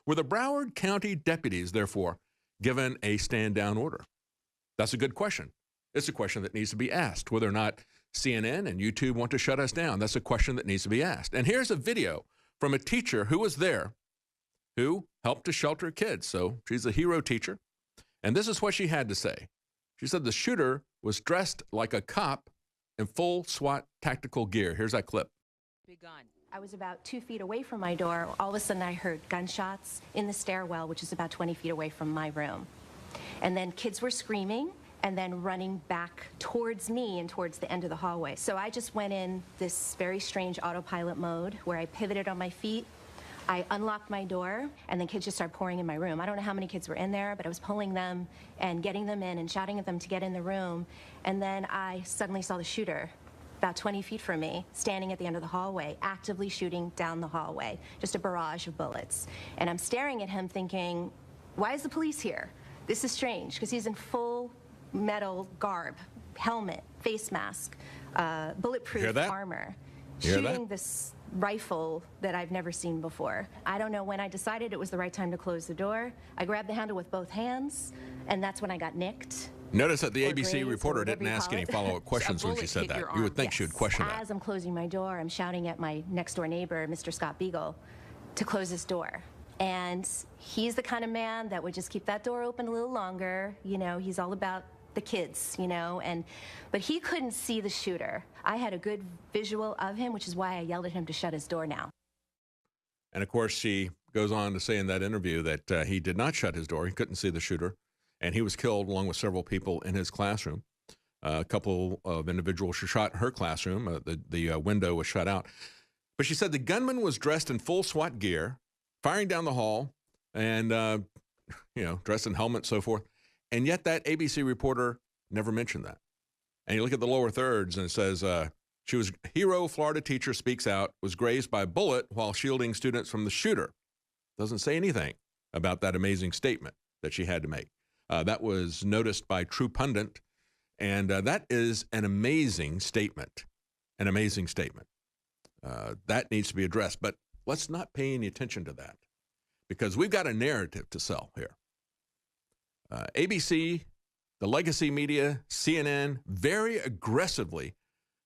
Were the Broward County deputies, therefore, given a stand-down order? That's a good question. It's a question that needs to be asked. Whether or not CNN and YouTube want to shut us down, that's a question that needs to be asked. And here's a video from a teacher who was there, who helped to shelter kids. So she's a hero teacher. And this is what she had to say. She said the shooter was dressed like a cop in full SWAT tactical gear. Here's that clip. I was about 2 feet away from my door. All of a sudden, I heard gunshots in the stairwell, which is about 20 feet away from my room. And then kids were screaming and then running back towards me and towards the end of the hallway. So I just went in this very strange autopilot mode where I pivoted on my feet. I unlocked my door, and then kids just started pouring in my room. I don't know how many kids were in there, but I was pulling them and getting them in and shouting at them to get in the room. And then I suddenly saw the shooter about 20 feet from me, standing at the end of the hallway, actively shooting down the hallway, just a barrage of bullets. And I'm staring at him thinking, why is the police here? This is strange, because he's in full metal garb, helmet, face mask, bulletproof armor, shooting this rifle that I've never seen before. I don't know when I decided it was the right time to close the door. I grabbed the handle with both hands, and that's when I got nicked. Notice that the ABC reporter didn't ask any follow-up questions when she said that. You would think she would question that. As I'm closing my door, I'm shouting at my next-door neighbor, Mr. Scott Beagle, to close his door. And he's the kind of man that would just keep that door open a little longer. You know, he's all about the kids, you know, but he couldn't see the shooter. I had a good visual of him, which is why I yelled at him to shut his door now. And of course, she goes on to say in that interview that he did not shut his door. He couldn't see the shooter, and he was killed along with several people in his classroom. A couple of individuals were shot in her classroom. The window was shut out. But she said the gunman was dressed in full SWAT gear, firing down the hall, and dressed in helmet, so forth. And yet that ABC reporter never mentioned that. And you look at the lower thirds, and it says, she was hero Florida teacher speaks out, was grazed by a bullet while shielding students from the shooter. Doesn't say anything about that amazing statement that she had to make. That was noticed by True Pundit, and that is an amazing statement, an amazing statement. That needs to be addressed, but let's not pay any attention to that because we've got a narrative to sell here. ABC, the legacy media, CNN, very aggressively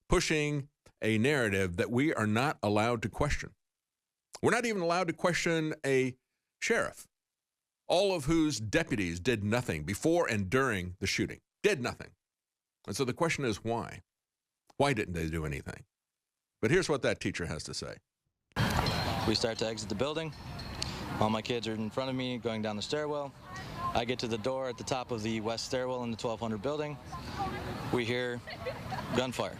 pushing a narrative that we are not allowed to question. We're not even allowed to question a sheriff, all of whose deputies did nothing before and during the shooting, did nothing. And so the question is why? Why didn't they do anything? But here's what that teacher has to say. We start to exit the building. All my kids are in front of me going down the stairwell. I get to the door at the top of the west stairwell in the 1200 building. We hear gunfire.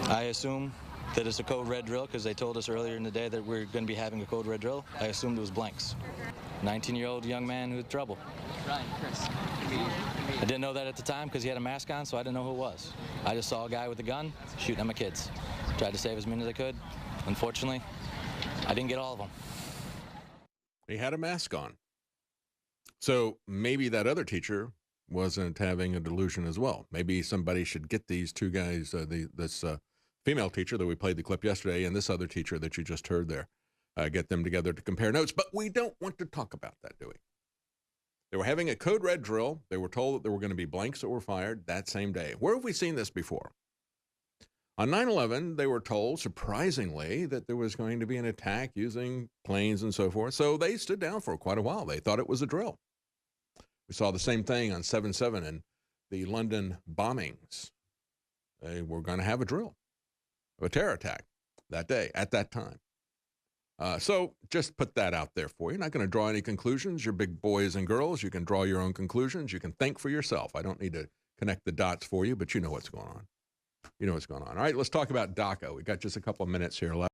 I assume that it's a code red drill because they told us earlier in the day that we're going to be having a code red drill. I assumed it was blanks. 19-year-old young man with trouble. I didn't know that at the time because he had a mask on, so I didn't know who it was. I just saw a guy with a gun shooting at my kids. Tried to save as many as I could. Unfortunately, I didn't get all of them. He had a mask on. So maybe that other teacher wasn't having a delusion as well. Maybe somebody should get these two guys, this female teacher that we played the clip yesterday and this other teacher that you just heard there, get them together to compare notes. But we don't want to talk about that, do we? They were having a code red drill. They were told that there were going to be blanks that were fired that same day. Where have we seen this before? On 9/11, they were told, surprisingly, that there was going to be an attack using planes and so forth. So they stood down for quite a while. They thought it was a drill. We saw the same thing on 7/7 and the London bombings. They were going to have a drill, a terror attack that day, at that time. So just put that out there for you. Not going to draw any conclusions. You're big boys and girls. You can draw your own conclusions. You can think for yourself. I don't need to connect the dots for you, but you know what's going on. You know what's going on. All right, let's talk about DACA. We've got just a couple of minutes here left.